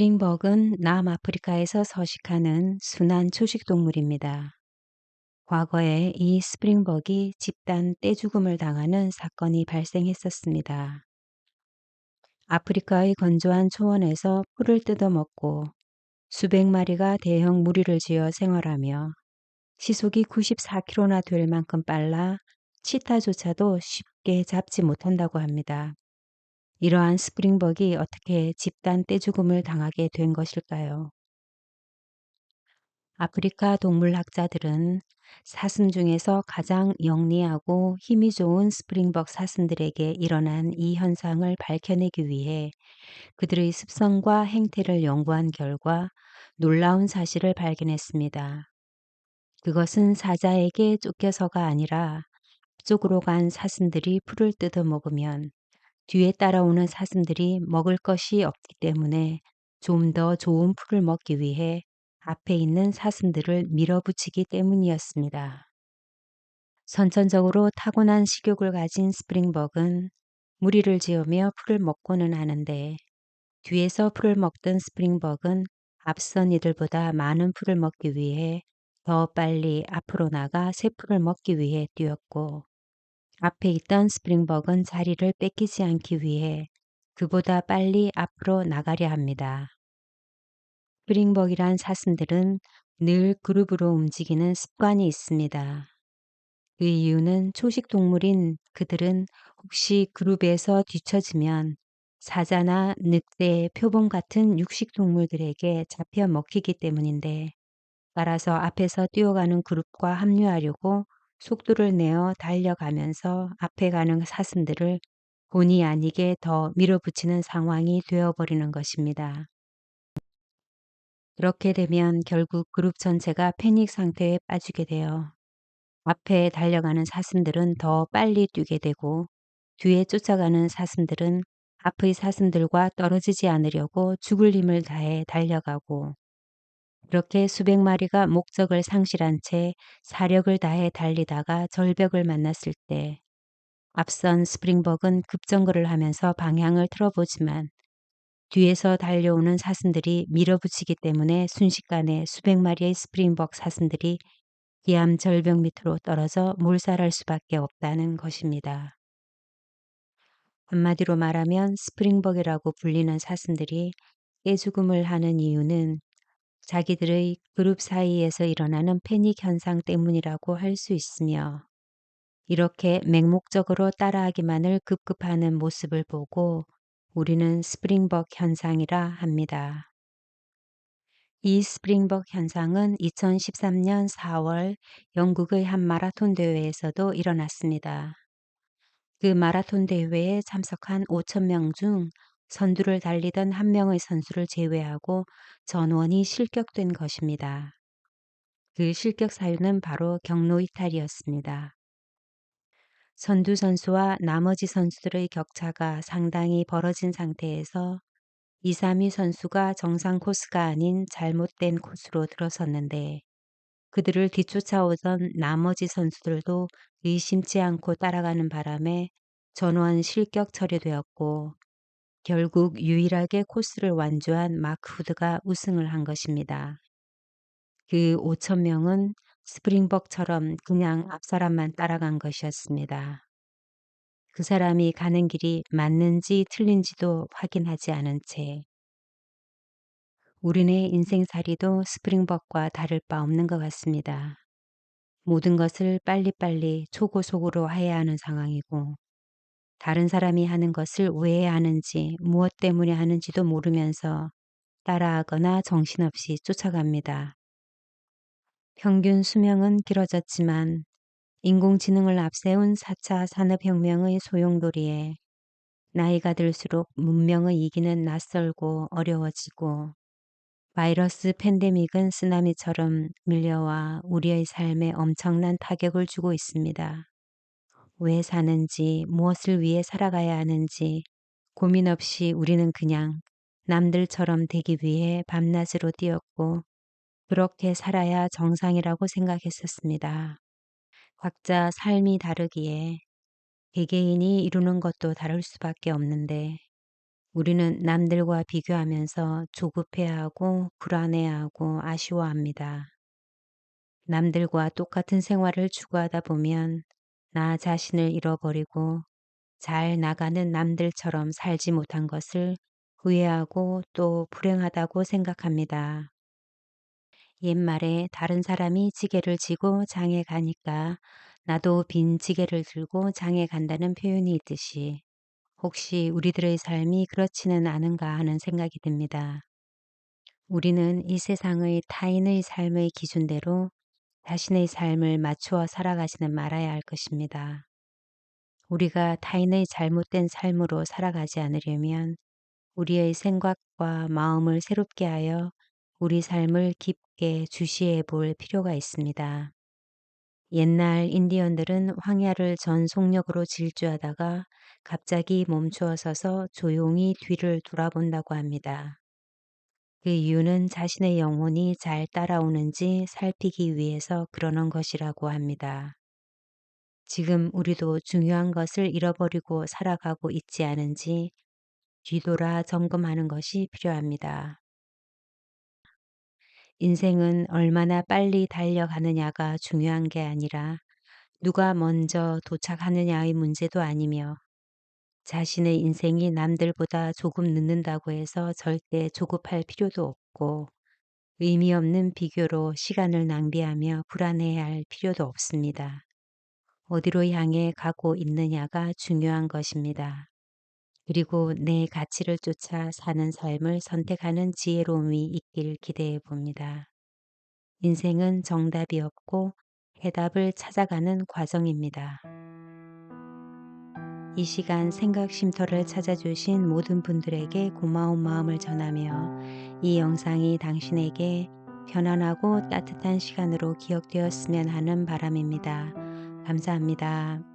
스프링벅은 남아프리카에서 서식하는 순한 초식동물입니다. 과거에 이 스프링벅이 집단 떼죽음을 당하는 사건이 발생했었습니다. 아프리카의 건조한 초원에서 풀을 뜯어먹고 수백 마리가 대형 무리를 지어 생활하며 시속이 94km나 될 만큼 빨라 치타조차도 쉽게 잡지 못한다고 합니다. 이러한 스프링벅이 어떻게 집단 떼죽음을 당하게 된 것일까요? 아프리카 동물학자들은 사슴 중에서 가장 영리하고 힘이 좋은 스프링벅 사슴들에게 일어난 이 현상을 밝혀내기 위해 그들의 습성과 행태를 연구한 결과 놀라운 사실을 발견했습니다. 그것은 사자에게 쫓겨서가 아니라 앞쪽으로 간 사슴들이 풀을 뜯어 먹으면 뒤에 따라오는 사슴들이 먹을 것이 없기 때문에 좀 더 좋은 풀을 먹기 위해 앞에 있는 사슴들을 밀어붙이기 때문이었습니다. 선천적으로 타고난 식욕을 가진 스프링벅은 무리를 지으며 풀을 먹고는 하는데 뒤에서 풀을 먹던 스프링벅은 앞선 이들보다 많은 풀을 먹기 위해 더 빨리 앞으로 나가 새 풀을 먹기 위해 뛰었고 앞에 있던 스프링벅은 자리를 뺏기지 않기 위해 그보다 빨리 앞으로 나가려 합니다. 스프링벅이란 사슴들은 늘 그룹으로 움직이는 습관이 있습니다. 그 이유는 초식 동물인 그들은 혹시 그룹에서 뒤처지면 사자나 늑대, 표범 같은 육식 동물들에게 잡혀 먹히기 때문인데 따라서 앞에서 뛰어가는 그룹과 합류하려고 속도를 내어 달려가면서 앞에 가는 사슴들을 본의 아니게 더 밀어붙이는 상황이 되어버리는 것입니다. 그렇게 되면 결국 그룹 전체가 패닉 상태에 빠지게 되어 앞에 달려가는 사슴들은 더 빨리 뛰게 되고 뒤에 쫓아가는 사슴들은 앞의 사슴들과 떨어지지 않으려고 죽을 힘을 다해 달려가고 그렇게 수백 마리가 목적을 상실한 채 사력을 다해 달리다가 절벽을 만났을 때 앞선 스프링벅은 급정거를 하면서 방향을 틀어보지만 뒤에서 달려오는 사슴들이 밀어붙이기 때문에 순식간에 수백 마리의 스프링벅 사슴들이 기암 절벽 밑으로 떨어져 몰살할 수밖에 없다는 것입니다. 한마디로 말하면 스프링벅이라고 불리는 사슴들이 떼죽음을 하는 이유는 자기들의 그룹 사이에서 일어나는 패닉 현상 때문이라고 할 수 있으며 이렇게 맹목적으로 따라하기만을 급급하는 모습을 보고 우리는 스프링벅 현상이라 합니다. 이 스프링벅 현상은 2013년 4월 영국의 한 마라톤 대회에서도 일어났습니다. 그 마라톤 대회에 참석한 5천 명 중 선두를 달리던 한 명의 선수를 제외하고 전원이 실격된 것입니다. 그 실격 사유는 바로 경로 이탈이었습니다. 선두 선수와 나머지 선수들의 격차가 상당히 벌어진 상태에서 2, 3위 선수가 정상 코스가 아닌 잘못된 코스로 들어섰는데 그들을 뒤쫓아오던 나머지 선수들도 의심치 않고 따라가는 바람에 전원 실격 처리되었고 결국 유일하게 코스를 완주한 마크 후드가 우승을 한 것입니다. 그 5천 명은 스프링벅처럼 그냥 앞 사람만 따라간 것이었습니다. 그 사람이 가는 길이 맞는지 틀린지도 확인하지 않은 채 우리네 인생살이도 스프링벅과 다를 바 없는 것 같습니다. 모든 것을 빨리빨리 초고속으로 해야 하는 상황이고 다른 사람이 하는 것을 왜 하는지 무엇 때문에 하는지도 모르면서 따라하거나 정신없이 쫓아갑니다. 평균 수명은 길어졌지만 인공지능을 앞세운 4차 산업혁명의 소용돌이에 나이가 들수록 문명의 이기는 낯설고 어려워지고 바이러스 팬데믹은 쓰나미처럼 밀려와 우리의 삶에 엄청난 타격을 주고 있습니다. 왜 사는지, 무엇을 위해 살아가야 하는지 고민 없이 우리는 그냥 남들처럼 되기 위해 밤낮으로 뛰었고 그렇게 살아야 정상이라고 생각했었습니다. 각자 삶이 다르기에 개개인이 이루는 것도 다를 수밖에 없는데 우리는 남들과 비교하면서 조급해하고 불안해하고 아쉬워합니다. 남들과 똑같은 생활을 추구하다 보면 나 자신을 잃어버리고 잘 나가는 남들처럼 살지 못한 것을 후회하고 또 불행하다고 생각합니다. 옛말에 다른 사람이 지게를 지고 장에 가니까 나도 빈 지게를 들고 장에 간다는 표현이 있듯이 혹시 우리들의 삶이 그렇지는 않은가 하는 생각이 듭니다. 우리는 이 세상의 타인의 삶의 기준대로 자신의 삶을 맞추어 살아가지는 말아야 할 것입니다. 우리가 타인의 잘못된 삶으로 살아가지 않으려면 우리의 생각과 마음을 새롭게 하여 우리 삶을 깊게 주시해 볼 필요가 있습니다. 옛날 인디언들은 황야를 전 속력으로 질주하다가 갑자기 멈추어 서서 조용히 뒤를 돌아본다고 합니다. 그 이유는 자신의 영혼이 잘 따라오는지 살피기 위해서 그러는 것이라고 합니다. 지금 우리도 중요한 것을 잃어버리고 살아가고 있지 않은지 뒤돌아 점검하는 것이 필요합니다. 인생은 얼마나 빨리 달려가느냐가 중요한 게 아니라 누가 먼저 도착하느냐의 문제도 아니며 자신의 인생이 남들보다 조금 늦는다고 해서 절대 조급할 필요도 없고 의미 없는 비교로 시간을 낭비하며 불안해야 할 필요도 없습니다. 어디로 향해 가고 있느냐가 중요한 것입니다. 그리고 내 가치를 쫓아 사는 삶을 선택하는 지혜로움이 있길 기대해 봅니다. 인생은 정답이 없고 해답을 찾아가는 과정입니다. 이 시간 생각 쉼터를 찾아주신 모든 분들에게 고마운 마음을 전하며 이 영상이 당신에게 편안하고 따뜻한 시간으로 기억되었으면 하는 바람입니다. 감사합니다.